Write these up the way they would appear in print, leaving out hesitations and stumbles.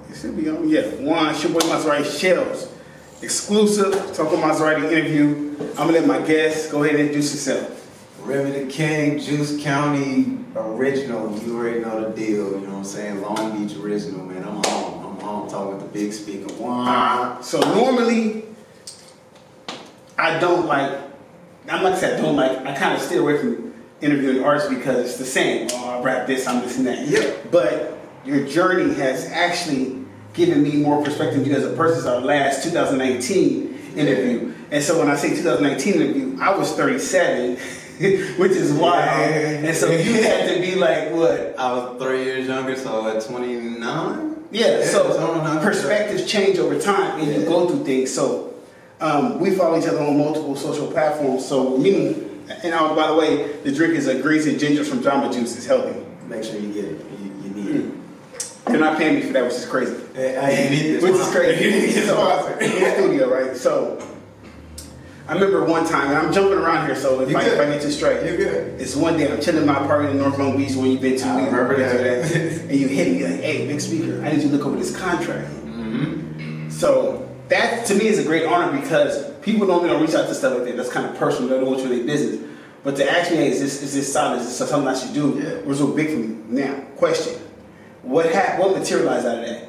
It should be on. Yeah, one. It's your boy Maserati Shellz. Exclusive. Talk about Maserati interview. I'm going to let my guest go ahead and introduce yourself. Remy the King, Juice County original. You already know the deal. You know what I'm saying? Long Beach original, man. I'm home talking with the big speaker. So normally, I don't like, I'm not saying I don't like, I kind of stay away from interviewing artists because it's the same. Oh, I rap this, I'm this and that. Yep. But your journey has actually given me more perspective because a person's our last 2019 interview. Yeah. And so when I say 2019 interview, I was 37, which is wild. Yeah. And so you had to be like, what? I was 3 years younger, so at 29? Yeah, so perspectives change over time and you go through things. So we follow each other on multiple social platforms. So me, and by the way, the drink is a greens and ginger from Jamba Juice. It's healthy. Make sure you get it. You need it. They're not paying me for that, which is crazy. I need this. Which is crazy. You need to get the sponsor in the studio, right? So I remember one time, and I'm jumping around here, so if I get you straight, you're good. It's one day I'm chilling in my apartment in North Long Beach when you've been to. I remember that. And you hit me like, "Hey, big speaker, I need you to look over this contract." Mm-hmm. So that to me is a great honor because people normally don't reach out to stuff like that. That's kind of personal. They don't want you in their business. But to ask me, "Hey, is this solid? Is this something I should do?" was so big for me. Now, question: What materialized out of that?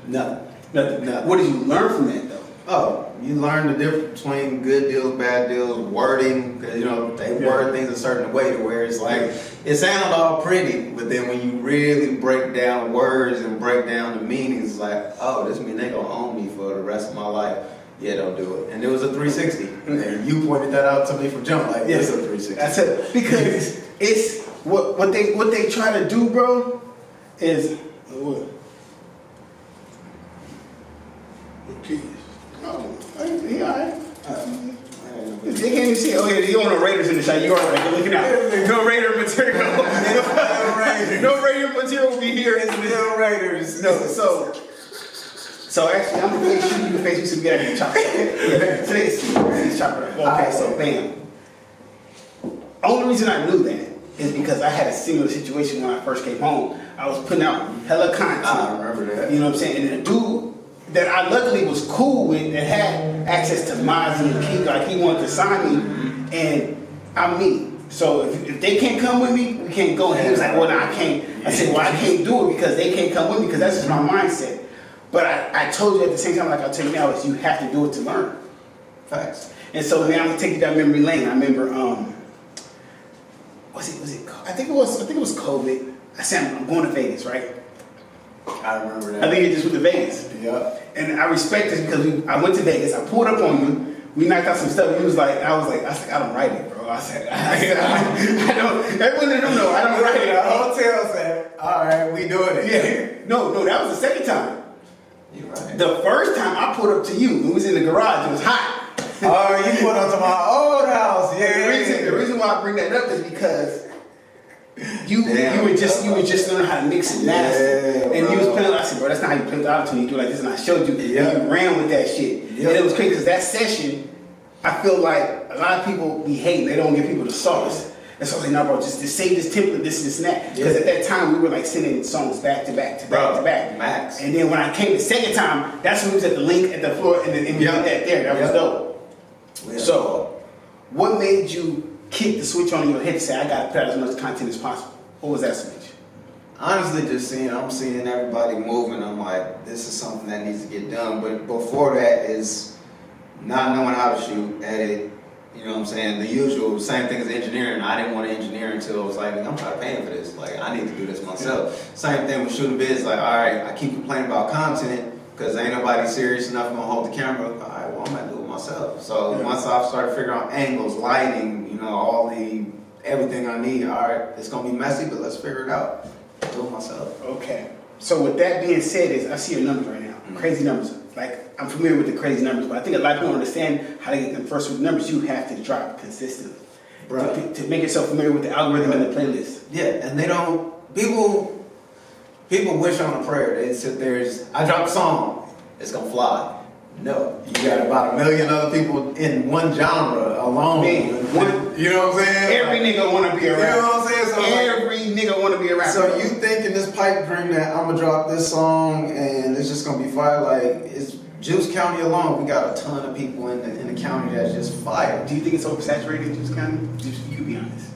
Nothing. What did you learn from that, though? Oh, you learn the difference between good deals, bad deals, wording, because you know they word things a certain way to where it's like it sounds all pretty, but then when you really break down words and break down the meanings, it's like, oh, this means they gonna own me for the rest of my life. Yeah, don't do it. And it was a 360, and you pointed that out to me from jump, like it's a 360. That's it, because it's what they try to do, bro, is what. Oh, he alright. They can't even see. Oh, yeah, you want no Raiders in the shot. You are right. You're looking out. No Raider material. No Raider material will be here. It's still Raiders. No, so actually, I'm going to shoot you in the face. You should get out of here, chop it. Today's chopper. Okay, so bam. Only reason I knew that is because I had a similar situation when I first came home. I was putting out hella content. I remember that. You know what I'm saying? And the dude that I luckily was cool with and had access to Mozzie and Key, like he wanted to sign me, and I'm me. So if they can't come with me, we can't go. And he was like, well, no, I can't. I said, well, I can't do it because they can't come with me because that's just my mindset. But I told you at the same time, like I'll tell you now, is you have to do it to learn. Facts. And so man, I'm gonna take you down memory lane. I remember, was it? I think it was COVID. I said, I'm going to Vegas, right? I remember that. I think it just went to Vegas. Yeah. And I respect this because I went to Vegas. I pulled up on you. We knocked out some stuff. He was like, I was like, I don't write it, bro. I said, I don't. Everyone in the room know I don't write it. The hotel said, all right, we doing it. Yeah. No, that was the second time. You're right. The first time I pulled up to you, it was in the garage. It was hot. Oh, you pulled up to my old house. Yeah. The reason why I bring that up is because you were just learning how to mix it nasty. And you was playing. I said, bro, that's not how you play the auto-tune. You do it like this, and I showed you. And you ran with that shit. And it was crazy because that session, I feel like a lot of people be hating. They don't give people the sauce. And so I was like, no, bro, just save this template, this and that. Because at that time, we were like sending songs back to back to back to back. Max. And then when I came the second time, that's when we was at the link at the floor, and we did that there. That was dope. Yeah. So, what made you kick the switch on in your head to say, I gotta put out as much content as possible? What was that switch? Honestly, I'm seeing everybody moving. I'm like, this is something that needs to get done. But before that is not knowing how to shoot, edit, you know what I'm saying? The usual, same thing as engineering. I didn't want to engineer until it was like, I'm not paying for this. Like, I need to do this myself. Same thing with shooting bids. Like, all right, I keep complaining about content because ain't nobody serious enough gonna hold the camera. All right, well, I'm gonna do it myself. So once I started figuring out angles, lighting, you know, everything I need, all right, it's gonna be messy, but let's figure it out. Do it myself. Okay. So with that being said, I see your numbers right now. Crazy numbers. Like, I'm familiar with the crazy numbers, but I think a lot of people don't understand how to get them first with the numbers. You have to drop consistently. To make yourself familiar with the algorithm and the playlist. Yeah, and they don't, people wish on a prayer. They sit there, I drop a song, it's gonna fly. No, you got about 1 million other people in one genre alone. Man, you know what I'm saying? Every nigga wanna be a rapper. You know what I'm saying? So every nigga wanna be a rapper. rapper. So you think in this pipe dream that I'm gonna drop this song and it's just gonna be fire? Like, it's Juice County alone, we got a ton of people in the county that's just fire. Do you think it's oversaturated in Juice County? You can be honest.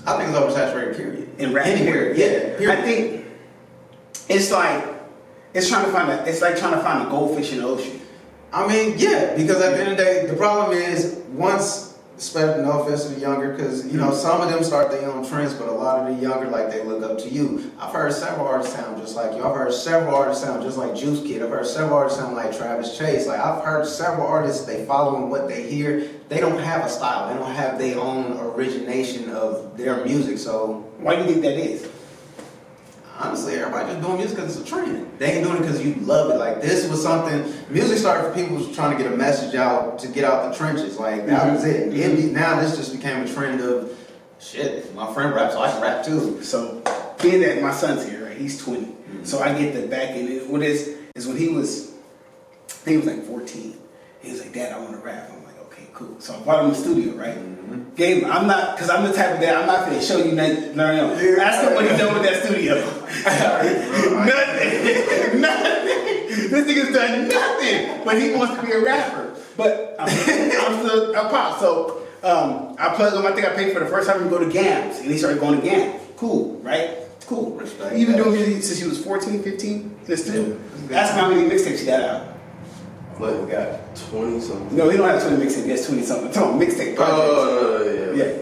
I think it's oversaturated, period. In rap, anywhere, yeah. Period. I think it's like it's like trying to find a goldfish in the ocean. I mean, yeah, because at the end of the day, the problem is once, especially no offense to the younger, because you know some of them start their own trends, but a lot of the younger, like, they look up to you. I've heard several artists sound just like you. I've heard several artists sound just like Juice Kid. I've heard several artists sound like Travis Chase. Like, I've heard several artists, they following what they hear. They don't have a style. They don't have their own origination of their music. So why do you think that is? Honestly, everybody just doing music because it's a trend. They ain't doing it because you love it. Like, this was something, music started for people who's trying to get a message out, to get out the trenches. Like, that was it. Now this just became a trend of, shit, my friend raps, so I can rap too. So, being that my son's here, right, he's 20. So I get the back end. What is when he was like 14. He was like, Dad, I want to rap. I'm like, okay, cool. So I brought him in the studio, right? Gave him, I'm not, because I'm the type of dad, I'm not going to show you nothing. Ask him what he's done with that studio. Nothing. This nigga's done nothing. But he wants to be a rapper. But I'm still a pop. So I plugged him. I think I paid for the first time to go to GAMS. And he started going to GAMS. Cool, right? Cool. Respect. You've been doing music since you was 14, 15 in the studio? Ask him how many mixtapes you got out. What, we got 20 something? No, he don't have 20 mixtapes. He has 20 something. I'm talking mixtape projects. Oh, yeah.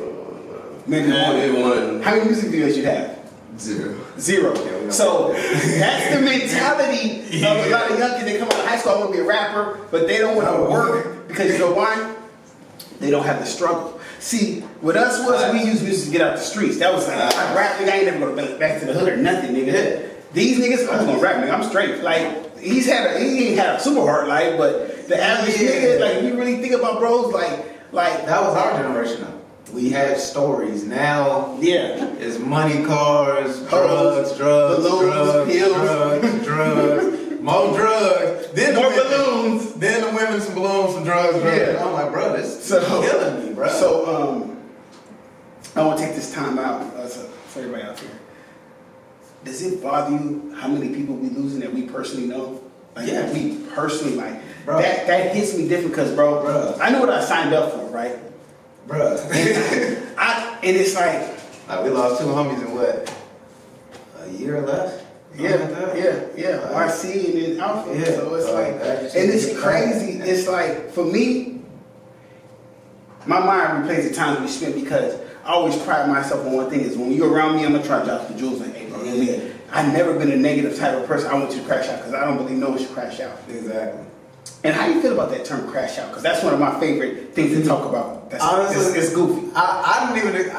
Maybe one. How many music videos you have? Zero. So that's the mentality of a lot of young kids. They come out of high school, I want to be a rapper, but they don't want to work because you know why? They don't have the struggle. See, with us was we use music to get out the streets. That was like, I rap, nigga, I ain't never go back to the hood or nothing, nigga. These niggas, I'm gonna rap, nigga. I'm straight. Like, he ain't had a super hard life, but the average nigga, like, you really think about bros, like that was our generation though. We had stories. Now, it's money, cars, drugs, balloons, drugs, more drugs, then more balloons, then the women some balloons, some drugs. Yeah. I'm like, bro, this is killing me, bro. So, I want to take this time out for everybody out here. Does it bother you how many people we losing that we personally know? Like, we personally, like, bro, that hits me different because, bro, I know what I signed up for, right? Bro. And it's like we lost two homies in what? A year or less? Yeah. RC and then Alpha. Yeah. So it's like, and it's crazy. It's like, for me, my mind replays the times we spent because I always pride myself on one thing is when you're around me, I'm gonna try to drop the jewels like, hey, bro, I've never been a negative type of person. I want you to crash out because I don't believe no one should crash out. Exactly. And how you feel about that term crash out? Because that's one of my favorite things to talk about. Honestly, it's goofy. I didn't even,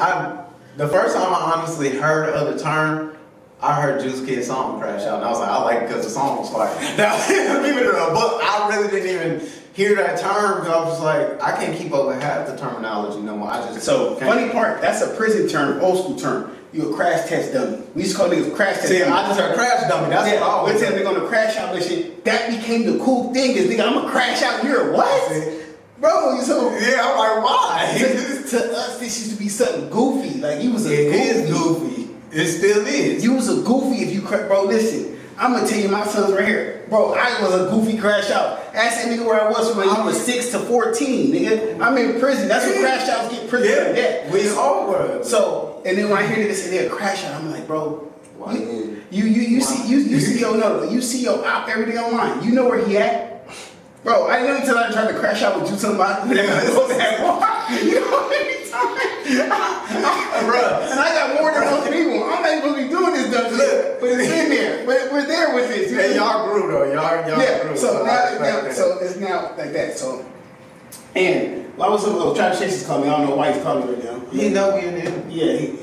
the first time I honestly heard of the term, I heard Juice Kid's song Crash Out, and I was like, I like it because the song was fire. Now, but I really didn't even hear that term because I was just like, I can't keep up with half the terminology no more. Funny part, that's a prison term, old school term. You a crash test dummy. We used to call niggas crash test dummy. I just heard crash dummy. That's what I always we're telling niggas on the crash out and shit. That became the cool thing is, nigga, I'm a crash out. You're what? Bro, so yeah, I'm like, why? To us, this used to be something goofy. Like, you was a goofy. It is goofy. It still is. You was a goofy if you bro, listen. I'm gonna tell you my son's right here. Bro, I was a goofy crash out. Ask that nigga where I was from when I was 6 to 14, nigga. I'm in prison. That's what crash outs get prison for that. We all were. So, and then when I hear niggas say they're a crash out, I'm like, bro, you see your op every day online. You know where he at? Bro, I didn't know until I tried to crash out with you somebody. You know every time. Bro, and I got more than most people. I'm not even gonna be doing this dumb shit, but it's in there. But we're there with this. And y'all grew though. Y'all grew. So so it's now like that. So, and I was Travis Chase called me. I don't know why he's calling me right now. He know we in there. Yeah. He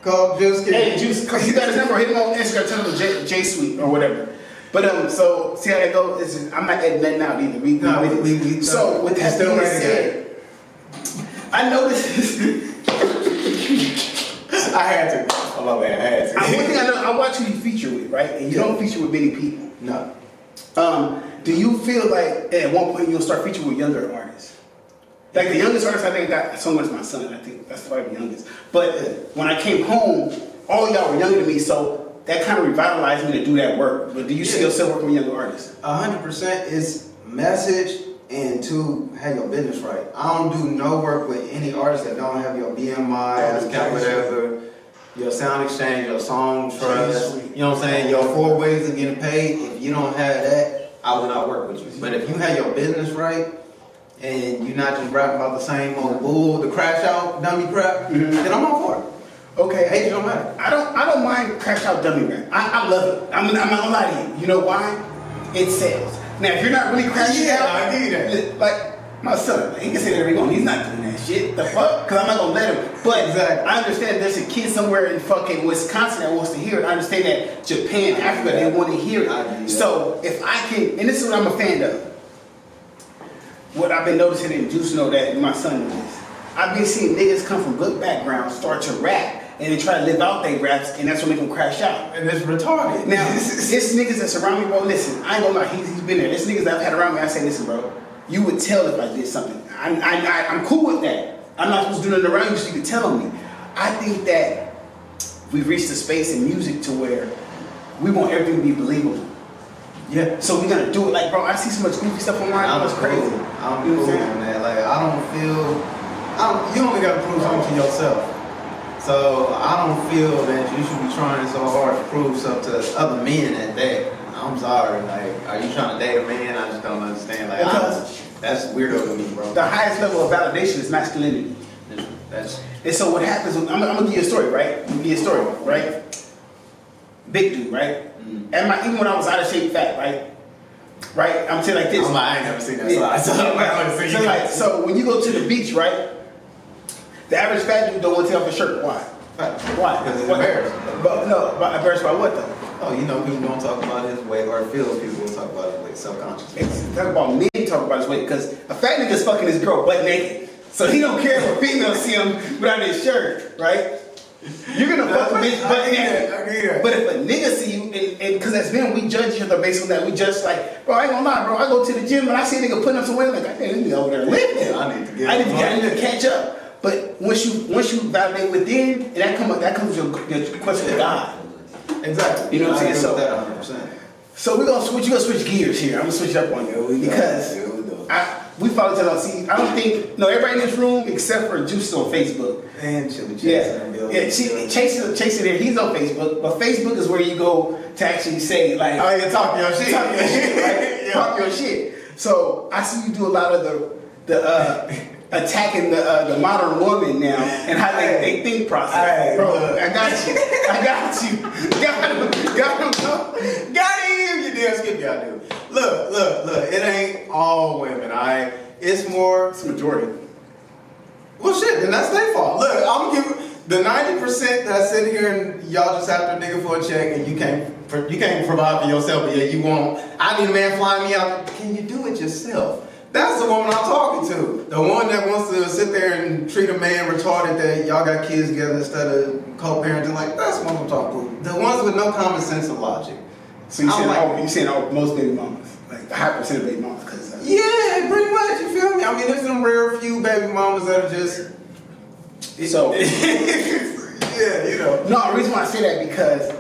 called Juice Kid. Hey, Juice. He got his number. Hit him on Instagram. Tell him J Sweet or whatever. But so see how that goes. I'm not editing that out either. We so with that being said, I noticed. I had to. Oh my bad. I had to. One thing I know, I watch who you feature with, right? And you don't feature with many people. No. Do you feel like at one point you'll start featuring with younger artists? Like the youngest artist I think I got a song with my son. I think that's probably the youngest. But when I came home, all y'all were younger than me, so that kind of revitalized me to do that work. But do you still work with younger artists? 100% is message and to have your business right. I don't do no work with any artist that don't have your BMI, ASCAP, whatever, your sound exchange, your song trust, you know what I'm saying, your 4 ways of getting paid. If you don't have that, I will not work with you. But if you have your business right, and you're not just rapping about the same old bull, the crash out, dummy crap, then I'm all for it. Okay, Age don't matter. I don't mind crash out dummy rap. I love it. I'm not gonna lie to you. You know why? It sells. Now if you're not really crashing out, I need that. Like my son, he can say that every morning. He's not doing that shit. The fuck? Because I'm not gonna let him. But I understand there's a kid somewhere in fucking Wisconsin that wants to hear it. I understand that Japan, Africa, they want to hear it. So if I can, and this is what I'm a fan of. What I've been noticing in Juice know that my son is. I've been seeing niggas come from good backgrounds start to rap and they try to live out their raps, and that's what make them crash out. And it's retarded. Now, this niggas that surround me, bro, listen, I ain't gonna lie, he's been there. This niggas that I've had around me, I say, listen, bro, you would tell if I did something. I'm cool with that. I'm not supposed to do nothing around you, so you can tell on me. I think that we've reached a space in music to where we want everything to be believable. Yeah. So we're gonna do it like, bro, I see so much goofy stuff online, it's crazy. I'm cool on that. Like, I don't feel, you only gotta prove something to yourself. So I don't feel that you should be trying so hard to prove something to other men at that. I'm sorry, like, are you trying to date a man? I just don't understand. Like, that's weirdo to me, bro. The highest level of validation is masculinity. And so what happens, I'm gonna give you a story, right? Big dude, right? And even when I was out of shape fat, right? I'm saying like this. I ain't never seen that slide. So when you go to the beach, right? The average fat dude don't want to take off his shirt. Why? Why? Because it's embarrassed. But embarrassed by what though? Oh, you know, people don't talk about his weight, or feels people don't talk about his weight subconsciously. Talk about men talk about his weight, because a fat nigga's fucking his girl butt naked. So he don't care if females see him without his shirt, right? You're gonna fuck a bitch butt naked. But if a nigga see you, and because as men, we judge each other based on that. We just like, bro, I ain't gonna lie, bro. I go to the gym and I see a nigga putting up some weight, like, I can't be over there lifting. I need to catch up. But once you validate within, and that comes your question to God. Exactly. You know what I'm saying? So that 100%. So we're gonna switch gears here. I'm gonna switch up on you because we follow each other. See, I don't think everybody in this room except for Juice on Facebook. And Chase Chase there. He's on Facebook, but Facebook is where you go to actually say like, oh, you talk your shit, right? Yeah. Talk your shit. So I see you do a lot of the attacking the modern woman now and how they think process. Bro, I got you. Got him. You damn skip y'all do. Look. It ain't all women, alright? It's more. It's majority. Well, shit, then that's their fault. Look, I'm giving the 90% that sit here and y'all just after a nigga for a check and you can't provide for yourself, but yet you want. I need a man flying me out. Can you do it yourself? That's the woman I'm talking to. The one that wants to sit there and treat a man retarded that y'all got kids together instead of co-parenting. Like, that's what I'm talking to. The ones with no common sense of logic. So you saying most baby mamas, like a high percent of baby mamas, yeah, pretty much. You feel me? I mean, there's some rare few baby mamas that are just so. Yeah, you know. No, the reason why I say that because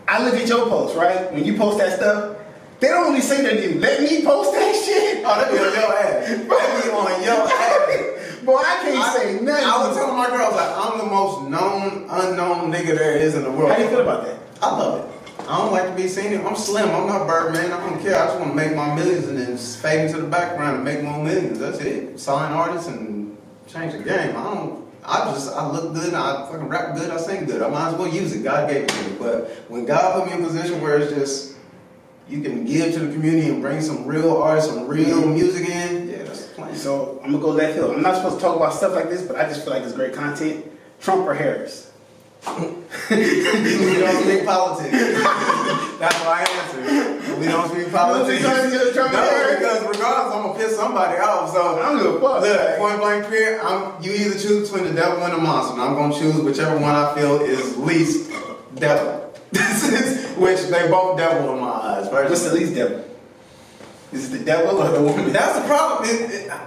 I look at your posts, right? When you post that stuff. They don't really say that to you. Let me post that shit. Oh, that be on your ass. That be on your ass. Boy, I can't say nothing. I was telling my girls, like, I'm the most known, unknown nigga there is in the world. How do you feel about that? I love it. I don't like to be seen. I'm slim. I'm not Birdman. I don't care. I just want to make my millions and then fade into the background and make more millions. That's it. Sign artists and change the game. I look good, I fucking rap good, I sing good. I might as well use it. God gave it to me. But when God put me in a position where it's just, you can give to the community and bring some real art, some real music in, yeah, that's the plan. So I'm gonna go left field. I'm not supposed to talk about stuff like this, but I just feel like it's great content. Trump or Harris? We don't speak politics. That's why I answered. We don't speak politics. No, because regardless, I'm gonna piss somebody off. So I'm gonna fuck. Look, point blank period. You either choose between the devil and the monster. And I'm gonna choose whichever one I feel is least devil. Which they both devil in my eyes, right? What's the least devil? Is it the devil or the woman? That's the problem.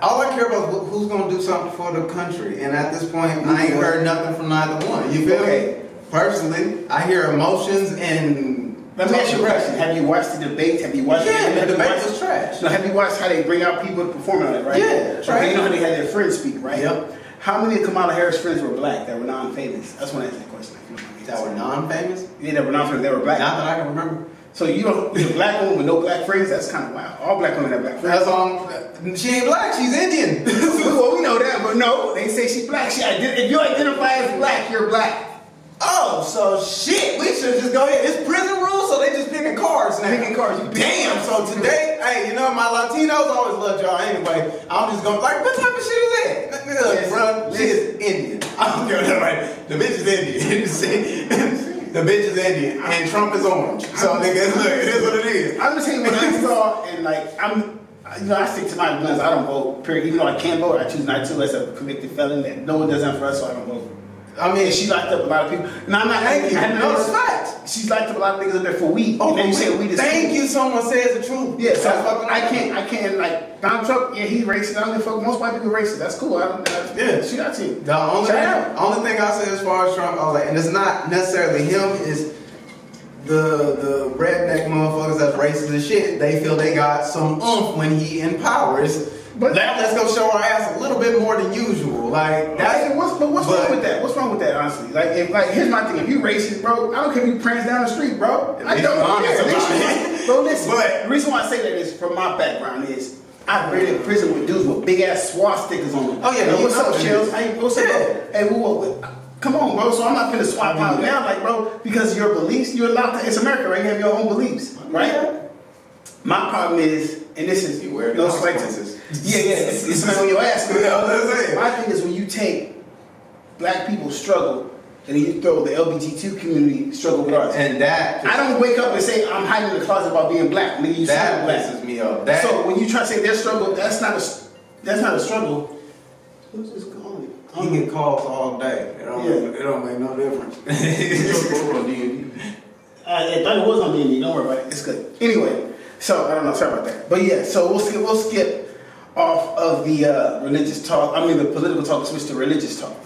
All I care about is who's going to do something for the country. And at this point, I ain't heard nothing from neither one. You feel me? Personally, I hear emotions and. Let me ask you a question. Have you watched the debates? Have you watched? Yeah, the debate was trash. No, have you watched how they bring out people to perform on it, right? Yeah, trash. Okay, you know how they had their friends speak, right? Yep. How many of Kamala Harris' friends were black that were non-famous? That's when I asked that question. If you don't mind me That were asking. non-famous? Yeah, that were non-famous. They were black. Not that I can remember. So you don't, you're a black woman with no black friends? That's kind of wild. All black women have black friends. That's she ain't black. She's Indian. Well, we know that, but no, they say she's black. If you identify as black, you're black. Oh, so shit. We should just go ahead. It's prison rules, so they just picking cards now. Picking cards. Damn. So today, hey, you know my Latinos always loved y'all anyway. I'm just gonna like, what type of shit is that? Look, bro, she is Indian. I'm doing that right. The bitch is Indian. The bitch is Indian, and Trump is orange. So nigga, look, it is what it is. I'm just saying when I saw and like I stick to my guns. I don't vote. Period. Even though I can vote, I choose not to as a convicted felon. That no one does that for us, so I don't vote. I mean, she locked up a lot of people. No, I'm not angry. No, it's facts. She's locked up a lot of niggas up there for weed. Oh, and then you say weed is thank cool. you. Someone says the truth. Yeah, so I can't like Donald Trump. Yeah, he's racist. I don't give a fuck. Most white people are racist. That's cool. Yeah, she got to. The only thing I say as far as Trump, I was like, and it's not necessarily him. Is the redneck motherfuckers that's racist as shit. They feel they got some oomph when he in power. But let's go show our ass a little bit more than usual. Like that's what's wrong with that? What's wrong with that? Honestly, here's my thing. If you racist, bro, I don't care if you prance down the street, bro. I don't care. Bro, listen. But the reason why I say that is from my background is I've been in prison with dudes with big ass swastikas on them. Oh yeah, hey, what's up, Shellz? Hey, what's up? Yeah. Hey, what? Come on, bro. So I'm not finna swap out now, like, bro, because of your beliefs. You're allowed to. It's America, right? You have your own beliefs, right? Yeah. My problem is, and this is no consequences. Yeah, it's on your ass. My thing is when you take black people's struggle and then you throw the LGBTQ community struggle with ours. And that I don't wake up and say I'm hiding in the closet about being black. Nigga, you that black. pisses me off. So when you try to say their struggle, that's not a struggle. Who's this calling? He get calls all day. It don't make no difference. I thought it was on D&D. Don't worry about it. It's good. Anyway, so I don't know. Sorry about that. But yeah, so we'll skip off of the religious talk. I mean the political talk. Switch to religious talk.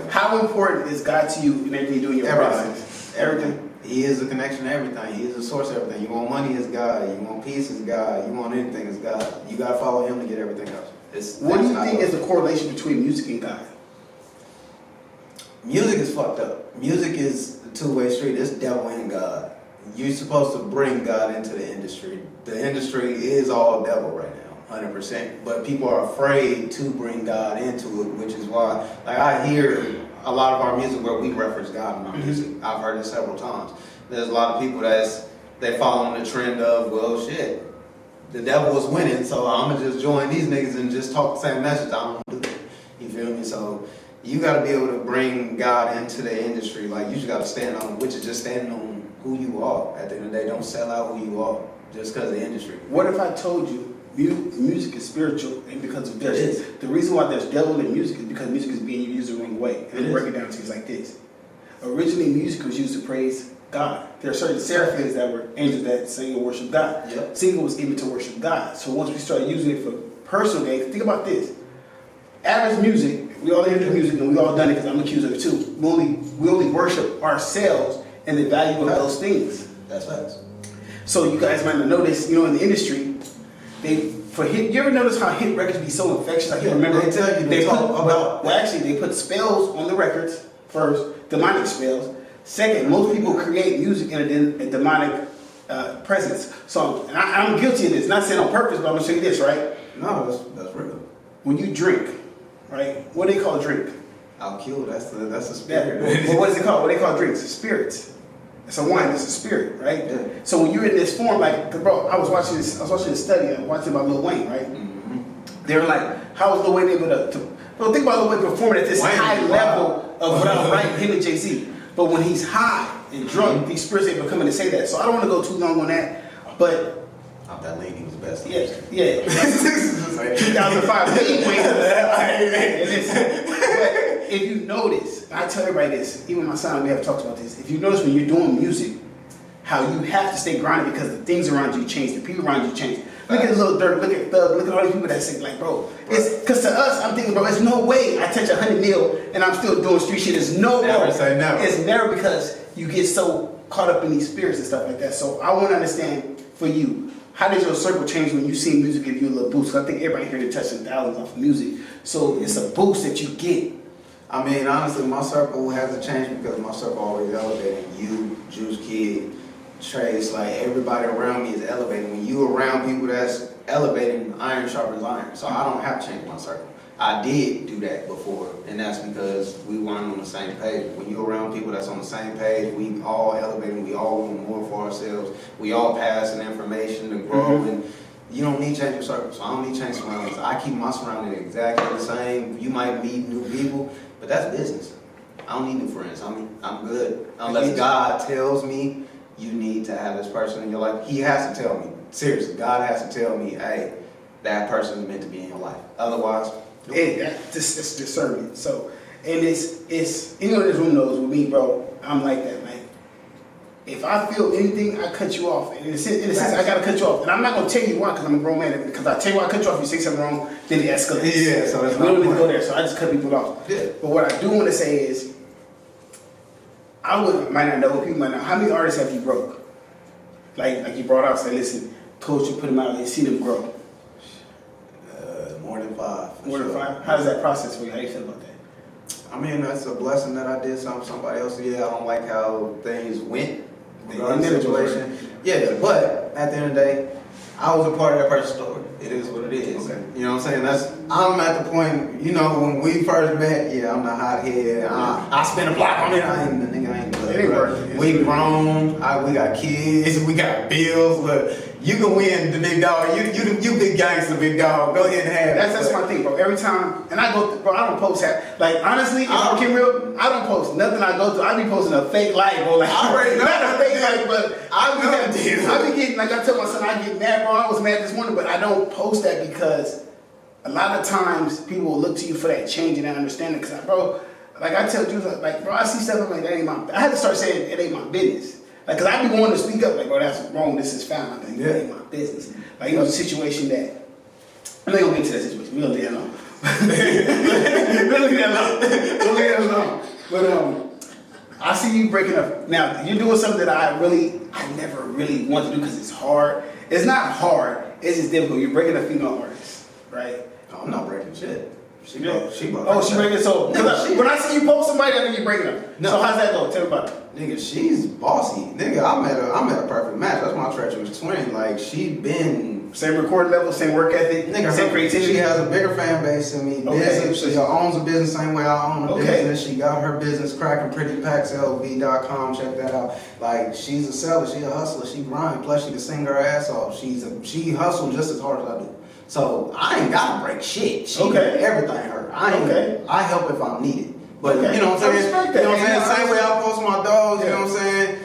How important is God to you in everything you do in your process? Everything. He is the connection to everything. He is the source of everything. You want money is God. You want peace is God. You want anything is God. You gotta follow Him to get everything else. What do you think is the correlation between music and God? Music is fucked up. Music is a two-way street. It's devil and God. You're supposed to bring God into the industry. The industry is all devil right now, 100%. But people are afraid to bring God into it, which is why, like, I hear a lot of our music where we reference God in our music. I've heard it several times. There's a lot of people they following the trend of, well, shit, the devil is winning, so I'm gonna just join these niggas and just talk the same message. I don't do that. You feel me? So you got to be able to bring God into the industry. Like, you just got to stand on, which is just standing on who you are. At the end of the day, don't sell out who you are just because of the industry. What if I told you music is spiritual and because of this? The reason why there's devil in music is because music is being used the wrong way. And break it down to you like this. Originally, music was used to praise God. There are certain seraphims that were angels that sing and worship God. Yep. Singing was given to worship God. So once we started using it for personal gains, think about this. Average music, we all hear the music and we all done it because I'm accused of it too. We only worship ourselves and the value of those things. That's facts. So you guys might not notice, in the industry, you ever notice how hit records be so infectious? Like, you remember they tell you they put spells on the records first, demonic spells. Second, most people create music in a demonic presence. So, and I'm guilty of this. Not saying on purpose, but I'm gonna show you this, right? No, that's real. When you drink, right? What do they call drink? Alcohol. That's the spirit. Well, what is it called? What do they call drinks? Spirits. It's a wine. It's a spirit, right? Yeah. So when you're in this form, like, bro, I was watching this study. I was watching about Lil Wayne, right? Mm-hmm. They were like, how was Lil Wayne able to think about Lil Wayne performing at this high level of without right, him and Jay-Z. But when he's high and drunk, these spirits able to come in and say that. So I don't want to go too long on that, but that lady was best. Yeah. 2005. If you notice, I tell everybody this, even my son, we have talked about this. If you notice when you're doing music, how you have to stay grounded because the things around you change, the people around you change. Look at Lil Durk, look at Thug, look at all these people that say, like, bro, it's because to us, I'm thinking, bro, there's no way I touch 100 mil and I'm still doing street shit. There's no way. Never say never. It's never because you get so caught up in these spirits and stuff like that. So I want to understand for you, how did your circle change when you see music give you a little boost? 'Cause I think everybody here is touching thousands off of music. So it's a boost that you get. I mean, honestly, my circle hasn't changed because my circle always elevated. You, Juice Kid, Trace, like everybody around me is elevating. When you around people that's elevating, iron sharpens iron. So I don't have to change my circle. I did do that before, and that's because we weren't on the same page. When you're around people that's on the same page, we all elevating, we all want more for ourselves, we all passing information and grow, and you don't need to change your circle. So I don't need to change surroundings. I keep my surroundings exactly the same. You might meet new people, but that's business. I don't need new friends. I'm good. Unless God tells me you need to have this person in your life. He has to tell me. Seriously, God has to tell me, hey, that person is meant to be in your life. Otherwise, It's discernment. So, and it's anyone in this room knows with me, bro. I'm like that. Like, if I feel anything, I cut you off. And in a sense, I gotta cut you off. And I'm not gonna tell you why, because I'm a grown man. Because I tell you why I cut you off, you say something wrong, then it escalates. Yeah, so we don't need to go there. So I just cut people off. Yeah. But what I do want to say is, might not know, people might know. How many artists have you broke? Like you brought out, say, listen, coach, you put them out, and see them grow. More than 5. More than 5? How does that process for you? How do you feel about that? I mean, that's a blessing that I did somebody else. Yeah, I don't like how things went. The situation. Yeah, but at the end of the day, I was a part of that person's story. It is what it is. Okay. You know what I'm saying? I'm at the point, you know, when we first met, yeah, I'm the hothead. I spent a block on it. I ain't good. It ain't working. We grown. We got kids. We got bills. Look, you can win the big dog. You big gangster, big dog. Go ahead and have it. That's my thing, bro. Every time, and I go, bro, I don't post that. Like, honestly, if I'm being real, I don't post nothing I go through. I be posting a fake life, bro. Like, I already know. Not a fake life, but I know. be getting, like I tell my son, I get mad, bro. I was mad this morning, but I don't post that because a lot of times people will look to you for that change and that understanding. Because, bro, like I tell you, like, bro, I see stuff, I'm like, that ain't my, I had to start saying it ain't my business. Like, cause I be wanting to speak up, like, bro, that's wrong, this is foul. Like, that ain't my business. Like, you know, it's a situation that, I'm not gonna get to that situation, we gonna leave that alone. We'll leave that alone. But, I see you breaking up. Now, you're doing something that I never really want to do because it's hard. It's not hard, it's just difficult. You're breaking a female artist, right? No, I'm not breaking shit. She breaking. So, when I see you post somebody, I think you're breaking up. No. So how's that go? Tell me about it. Nigga, she's bossy. Nigga, I met a perfect match. That's my treacherous twin. Like, she been same recording level, same work ethic, nigga, same creativity. She has a bigger fan base than me. Okay. She owns a business same way I own a business. She got her business cracking, prettypackslv.com. Check that out. Like, she's a seller, she a hustler, she grind. Plus, she can sing her ass off. She hustled just as hard as I do. So I ain't gotta break shit. She everything her. I help if I'm needed. But you know what I'm saying? You know what I'm saying? Same way I post my dogs, you know what I'm saying?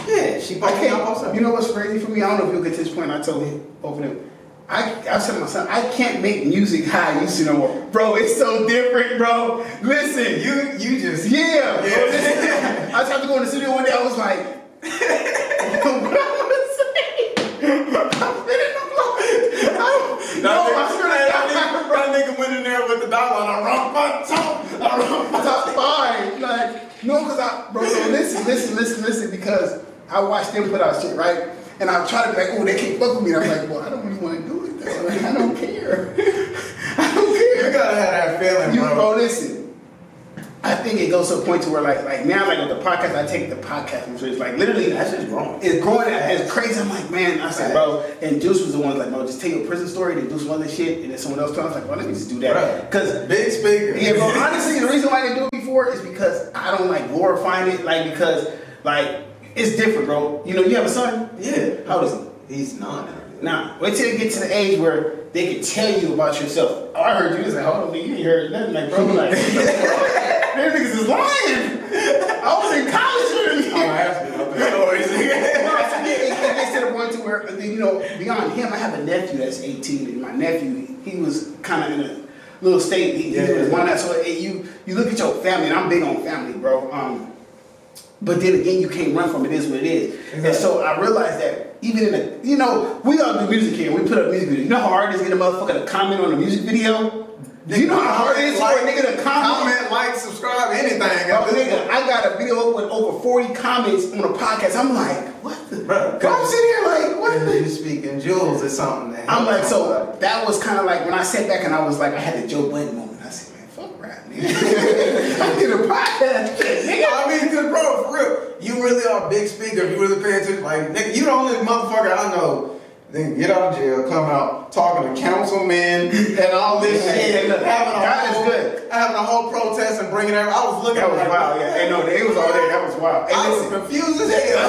Yeah, she posts me, I post her. You know what's crazy for me? I don't know if you'll get to this point. I told both of them. I said to my son, I can't make music how I used to no more. Bro, it's so different, bro. Listen, you just bro, listen. I tried to go in the studio one day, I was like, what I'm gonna say? I'm spinning the floor. That nigga went in there with the dollar and I top 5. Like, no, because bro, so listen, because I watched them put out shit, right? And I try to be like, oh, they can't fuck with me. And I'm like, well, I don't really want to do it though. Like, I don't care. You gotta have that feeling, bro. Bro, listen. I think it goes to a point to where like now, like with the podcast, I take the podcast from it's like literally that shit's growing. It's growing. It's crazy. I'm like, man. I said, bro. And Juice was the one like, bro, just tell your prison story, then do some other shit, and then someone else told. I was like, bro, let me just do that. Because big speaker. Yeah, bro. Honestly, the reason why I didn't do it before is because I don't like glorifying it. Like because like it's different, bro. You know, you have a son. Yeah. How old is he? He's 9. Now, wait till you get to the age where they can tell you about yourself. Oh, I heard you. It's like, hold on, you ain't heard nothing. Like, bro, like, them niggas is lying. I was in college. I'm asking about the stories. It gets to the point to where, you know, beyond him, I have a nephew that's 18, and my nephew, he was kind of in a little state. He was one that. So you look at your family, and I'm big on family, bro. But then again, you can't run from it. It is what it is. Exactly. And so I realized that even in a, you know, we all do music here. We put up music videos. You know how hard it is to get a motherfucker to comment on a music video? Do you know how hard it is for a nigga to comment, like, subscribe, anything? Bro, nigga, I got a video with over 40 comments on a podcast. I'm like, what the? Bro, I'm sitting here like, what the? You speaking jewels or something. I'm like, so that was kind of like when I sat back and I was like, I had the Joe Budden moment. I said, man, fuck rap, nigga. I did a podcast, nigga. I mean, cause bro, for real, you really are a big speaker. You really pay attention. Like, nigga, you the only motherfucker I know. Then get out of jail, come out talking to councilmen and all this shit, having a whole protest and bringing everything. I was looking at it. That was wild, yeah. Hey, no, they was all there. That was wild. I was confused as hell.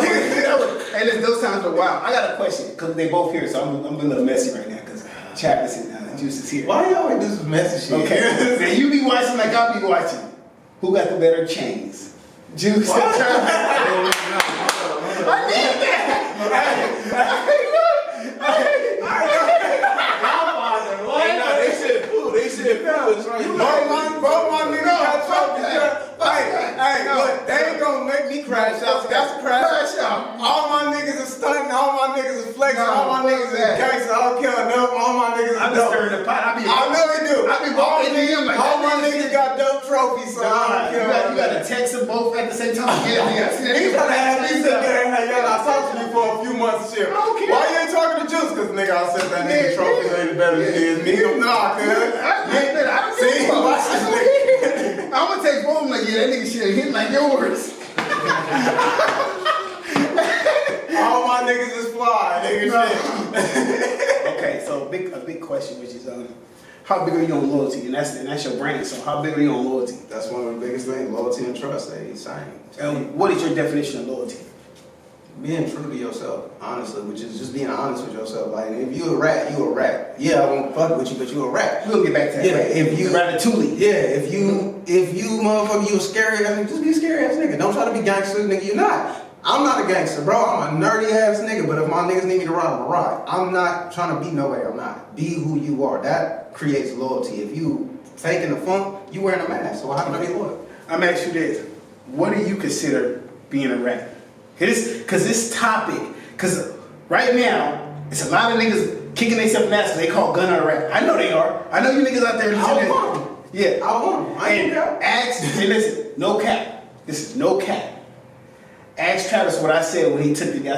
Hey, listen, those times were wild. I got a question because they both here, so I'm a little messy right now because Chappell's and Juice is here. Why you always do some messy shit? Okay, now you be watching like I'll be watching. Who got the better chains? Juice and Chappell. I need that. They said, both my niggas got trophies. Hey, look, they ain't gonna make me crash out. That's a crash out. All my niggas is stunting. All my niggas is flexing. All my niggas is gangster. I don't care enough. All my niggas is dope. Stirring the pot. I know they do. I be walking in him like all my niggas got dope trophies. So I don't care. You got to text them both at the same time. Yeah. He's trying to have me sit there and hey, y'all, I talked to you for a few months and shit. Why you ain't talking to Juice? Cause nigga, I said that nigga trophies ain't better than his. Nigga, nah, cuz. I don't see. Watch this nigga. I'm gonna take both. Like, yeah, that nigga shit hit like yours. All my niggas is fly, nigga. Shit. Okay, so a big question, which is how big are you on loyalty? And that's your brand. So how big are you on loyalty? That's one of the biggest things. Loyalty and trust. They same. And what is your definition of loyalty? Being true to yourself, honestly, which is just being honest with yourself. Like, if you a rat, you a rat. Yeah, I won't fuck with you, but you a rat. We'll get back to that. Yeah, if you Ratatouille. Yeah, if you motherfucker, you a scary ass nigga, just be a scary ass nigga. Don't try to be gangster, nigga. You're not. I'm not a gangster, bro. I'm a nerdy ass nigga. But if my niggas need me to ride, I'm gonna ride. I'm not trying to be nobody. I'm not. Be who you are. That creates loyalty. If you faking the funk, you wearing a mask. So how can I be loyal? I'm gonna ask you this: what do you consider being a rat? Because this topic, because right now, it's a lot of niggas kicking themselves in the ass because they call gun a rat. I know they are. I know you niggas out there. I want them. Yeah. I want them. I ain't and ask, and listen, no cap. This is no cap. Ask Travis what I said when he took the guy.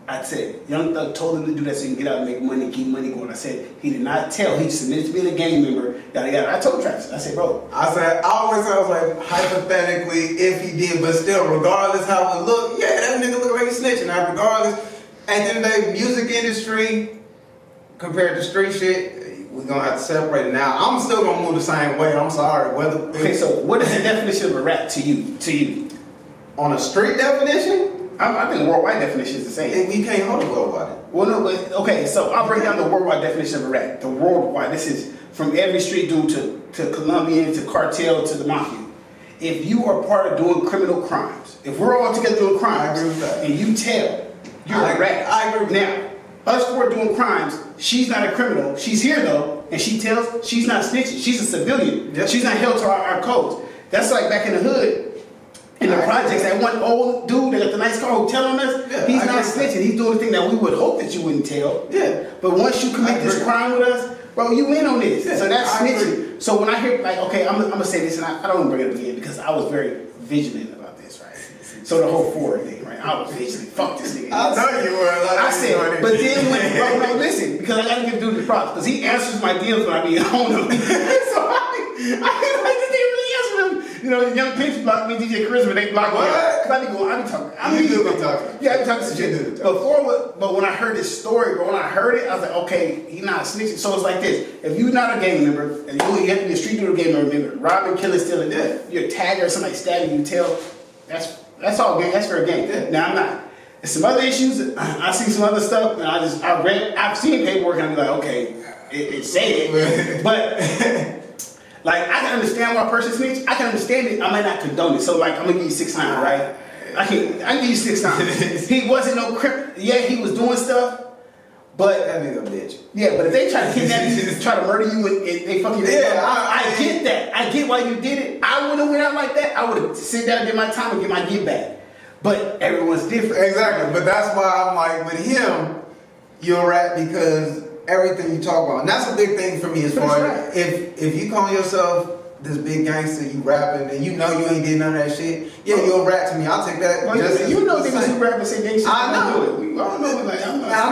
I said, Young Thug told him to do that so he can get out and make money, keep money going. I said, he did not tell. He just admitted to being a gang member. Yada, yada. I told Travis. I said, bro. I always was like, hypothetically, if he did, but still, regardless how it look, yeah, that nigga look like he's snitching. Now, regardless, at the end of the day, music industry compared to street shit, we're gonna have to separate it. Now, I'm still gonna move the same way. I'm sorry. Okay, so what is the definition of a rat to you? On a street definition? I think worldwide definition is the same. You can't hold it worldwide. Well, no, but okay, so I'll break down the worldwide definition of a rat. The worldwide, this is from every street dude to Colombian to cartel to the mafia. If you are part of doing criminal crimes, if we're all together doing crimes, and you tell, you're a rat. I agree with that. Now, us four doing crimes, she's not a criminal. She's here though, and she tells, she's not snitching. She's a civilian. Yep. She's not held to our codes. That's like back in the hood. In the projects, that one old dude that got the nice car who telling us, he's not snitching. He's doing the thing that we would hope that you wouldn't tell. Yeah. But once you commit this crime with us, bro, you in on this. Yeah, so that's snitching. So when I hear, like, okay, I'm gonna say this, and I don't want to bring it up again because I was very vigilant about this, right? So the whole Ford thing, right? I was vigilant. Fuck this nigga. I know you were. I said, but then when, bro, listen, because I gotta give dude the props because he answers my DMs when I be on him. So I like this nigga really answer them. You know, Young Pinch blocked me, DJ Charisma, they blocked me. Cause I be talking. I be talking. Yeah, I be talking shit. But when I heard this story, bro, when I heard it, I was like, okay, he's not snitching. So it's like this: if you're not a gang member, and you have to be a street dude gang member, robbing, killing, stealing, you're a tagger, somebody stabbing you, tell. That's all gang. That's for a gang. Now I'm not. There's some other issues. I see some other stuff, and I've seen paperwork, and I'm like, okay, it say it, but. Like, I can understand why a person snitch. I can understand it. I might not condone it. So, like, I'm going to give you 6 9, right? I can give you 6 9. He wasn't no crip. Yeah, he was doing stuff. But that nigga a bitch. Yeah, but if they try to kidnap you, try to murder you, and they fucking I get that. I get why you did it. I wouldn't have went out like that. I would have sit down and did my time and get my get back. But everyone's different. Exactly. But that's why I'm like, with him, you're a rat because everything you talk about. And that's a big thing for me as But far it's as if you call yourself this big gangster, you rapping, and you know you ain't did none of that shit. Yeah, you'll rap to me. I'll take that. Well, you know niggas who rap and say gangsta. I know. I don't know. Like, I'm not. I know.